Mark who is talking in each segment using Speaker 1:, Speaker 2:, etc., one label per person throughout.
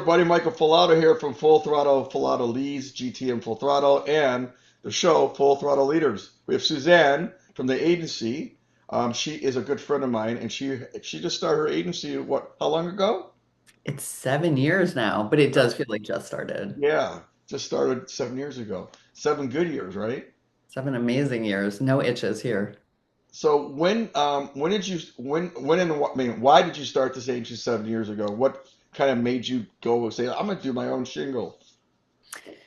Speaker 1: everybody. Michael Falato here from Full Throttle Falato Leads, GTM Full Throttle, and the show Full Throttle Leaders. We have Suzanne from the agency. She is a good friend of mine, and she just started her agency. What? How long ago?
Speaker 2: It's 7 years now, but it does feel like just started.
Speaker 1: Yeah, just started 7 years ago. 7 good years, right?
Speaker 2: 7 amazing years. No itches here.
Speaker 1: So when did you when and what, I mean, why did you start this agency 7 years ago? What kind of made you go and say I'm gonna do my own shingle?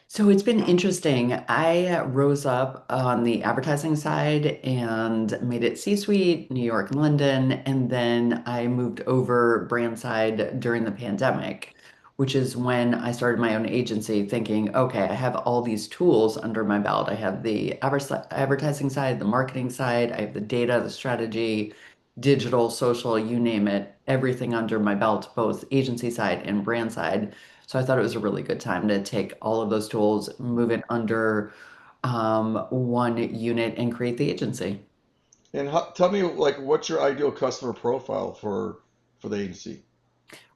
Speaker 2: So it's been interesting. I rose up on the advertising side and made it C-suite, New York and London, and then I moved over brand side during the pandemic, which is when I started my own agency thinking, okay, I have all these tools under my belt. I have the advertising side, the marketing side, I have the data, the strategy, digital, social, you name it, everything under my belt, both agency side and brand side. So I thought it was a really good time to take all of those tools, move it under one unit, and create the agency.
Speaker 1: And tell me, like, what's your ideal customer profile for the agency?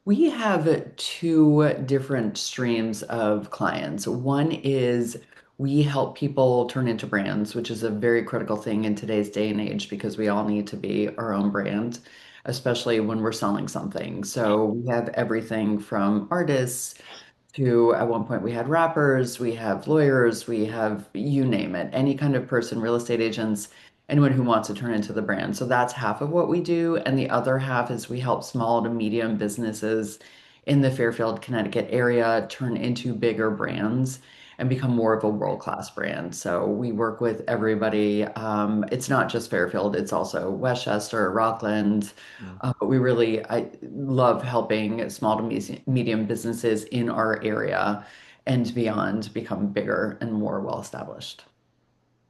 Speaker 2: We have two different streams of clients. One is we help people turn into brands, which is a very critical thing in today's day and age because we all need to be our own brand, especially when we're selling something. So we have everything from artists to, at one point, we had rappers, we have lawyers, we have you name it, any kind of person, real estate agents, anyone who wants to turn into the brand. So that's half of what we do. And the other half is we help small to medium businesses in the Fairfield, Connecticut area turn into bigger brands and become more of a world-class brand. So we work with everybody. It's not just Fairfield, it's also Westchester, Rockland. But I love helping small to medium businesses in our area and beyond become bigger and more well established.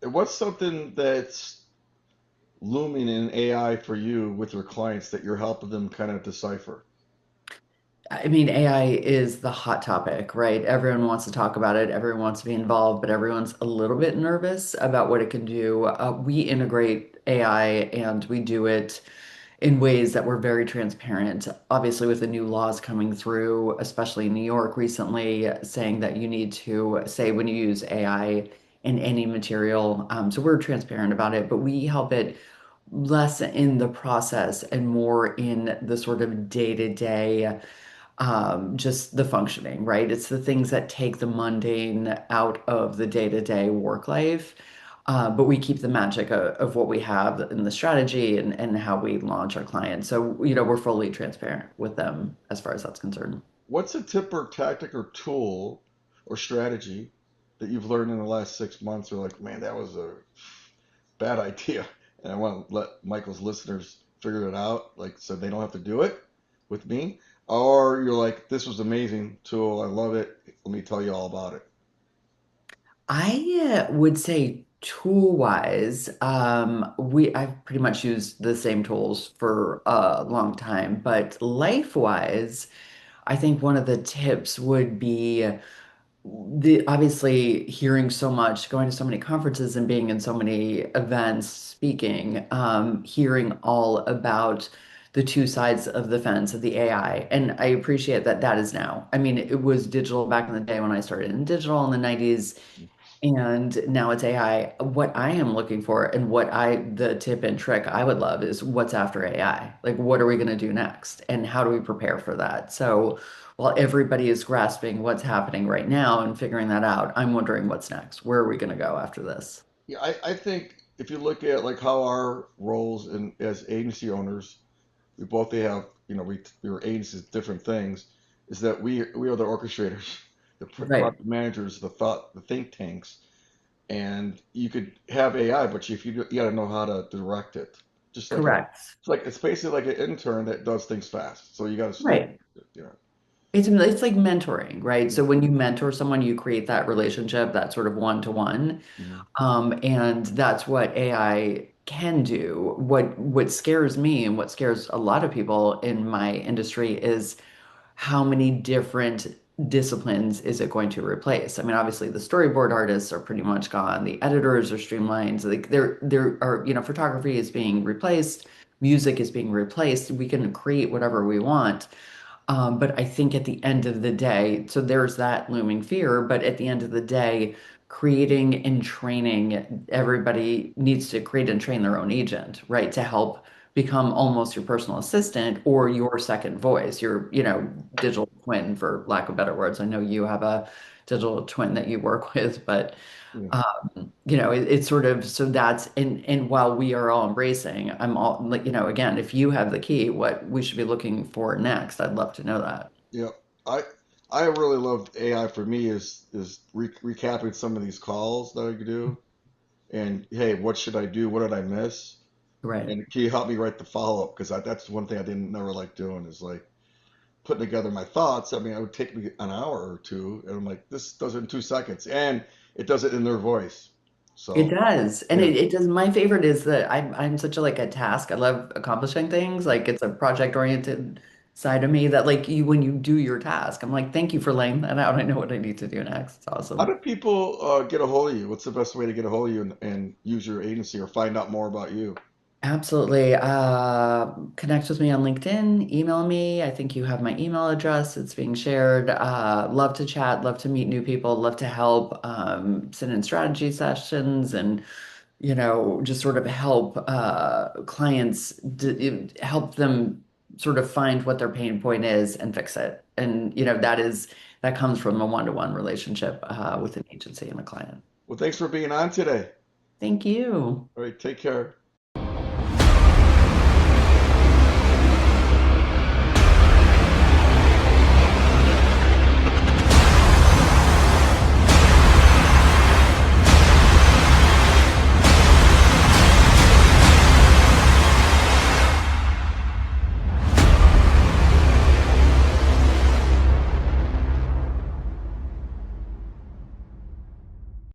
Speaker 1: And what's something that's looming in AI for you with your clients that you're helping them kind of decipher?
Speaker 2: I mean, AI is the hot topic, right? Everyone wants to talk about it, everyone wants to be involved, but everyone's a little bit nervous about what it can do. We integrate AI and we do it in ways that were very transparent. Obviously, with the new laws coming through, especially in New York recently, saying that you need to say when you use AI in any material. So we're transparent about it, but we help it less in the process and more in the sort of day-to-day, just the functioning, right? It's the things that take the mundane out of the day-to-day work life. But we keep the magic of what we have in the strategy and how we launch our clients. So, we're fully transparent with them as far as that's concerned.
Speaker 1: What's a tip or tactic or tool or strategy that you've learned in the last 6 months? Or like, man, that was a bad idea, and I want to let Michael's listeners figure it out, like so they don't have to do it with me. Or you're like, this was amazing tool, I love it. Let me tell you all about it.
Speaker 2: I would say tool wise, I've pretty much used the same tools for a long time, but life wise, I think one of the tips would be the obviously hearing so much, going to so many conferences and being in so many events, speaking, hearing all about the two sides of the fence of the AI. And I appreciate that that is now. I mean, it was digital back in the day when I started in digital in the 90s, and now it's AI. What I am looking for and the tip and trick I would love is what's after AI? Like, what are we going to do next? And how do we prepare for that? So while everybody is grasping what's happening right now and figuring that out, I'm wondering what's next. Where are we going to go after this?
Speaker 1: Yeah, I think if you look at like how our roles in as agency owners, we both they have, we were agencies, different things, is that we are the orchestrators, the
Speaker 2: Right.
Speaker 1: project managers, the think tanks. And you could have AI, but if you got to know how to direct it. Just like
Speaker 2: Correct.
Speaker 1: it's basically like an intern that does things fast. So you got to stay.
Speaker 2: Right.
Speaker 1: You know.
Speaker 2: It's like mentoring, right?
Speaker 1: Yeah.
Speaker 2: So when you mentor someone, you create that relationship, that sort of one-to-one.
Speaker 1: Mhm.
Speaker 2: And that's what AI can do. What scares me and what scares a lot of people in my industry is how many different disciplines is it going to replace? I mean, obviously the storyboard artists are pretty much gone. The editors are streamlined. Like there are, photography is being replaced, music is being replaced. We can create whatever we want. But I think at the end of the day, so there's that looming fear, but at the end of the day, creating and training, everybody needs to create and train their own agent, right? To help become almost your personal assistant or your second voice, your, digital twin, for lack of better words. I know you have a digital twin that you work with, but
Speaker 1: Yeah.
Speaker 2: it's sort of so that's and while we are all embracing, I'm all like, again, if you have the key, what we should be looking for next, I'd love to know that.
Speaker 1: Yeah. I I really loved AI for me is recapping some of these calls that I could do and hey, what should I do? What did I miss?
Speaker 2: Right.
Speaker 1: And can you help me write the follow up? Because that's one thing I didn't never like doing is like putting together my thoughts. I mean, it would take me an hour or two, and I'm like, this does it in 2 seconds, and it does it in their voice.
Speaker 2: It
Speaker 1: So
Speaker 2: does. And
Speaker 1: yeah,
Speaker 2: it does. My favorite is that I'm such a like a task. I love accomplishing things. Like it's a project oriented side of me that like you when you do your task, I'm like, thank you for laying that out. I know what I need to do next. It's
Speaker 1: how
Speaker 2: awesome.
Speaker 1: do people get a hold of you? What's the best way to get a hold of you and use your agency or find out more about you?
Speaker 2: Absolutely. Connect with me on LinkedIn, email me. I think you have my email address. It's being shared. Love to chat, love to meet new people, love to help sit in strategy sessions and, just sort of help clients, help them sort of find what their pain point is and fix it. And, that comes from a one-to-one relationship with an agency and a client.
Speaker 1: Well, thanks for being on today.
Speaker 2: Thank you.
Speaker 1: All right, take care.